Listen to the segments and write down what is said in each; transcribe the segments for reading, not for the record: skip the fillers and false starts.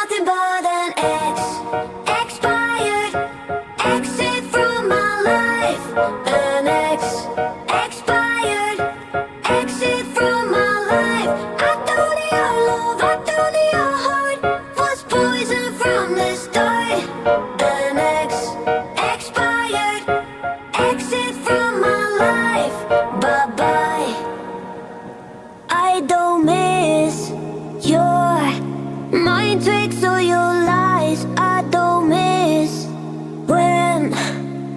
nothing but an ex. Expired. Exit from my life. An ex. Expired. Exit from my life. I thought your love, I thought your heart was poison from the start. An ex. Expired. Exit from my life. Bye bye. I don't miss your mind tricks or your lies. I don't miss when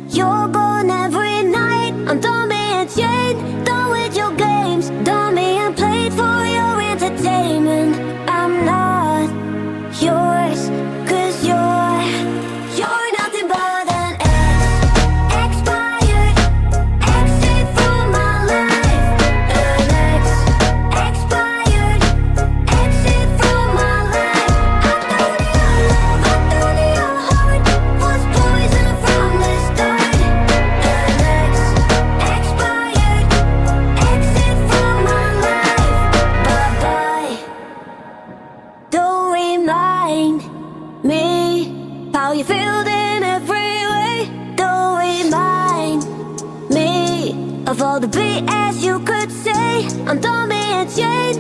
you're gone every night. I'm done being chained, done with your games, done being played for your entertainment. I'm not yours, 'cause you're nothing but an ex. Expired. Exit from my life. An ex. Expired. Exit from my life. I thought your love, I thought your heart was poison from the start. An ex. Expired. Exit from my life. Bye bye. Don't remind me how you feel in every way. Don't remind me of all the BS you could say. I'm done being chained,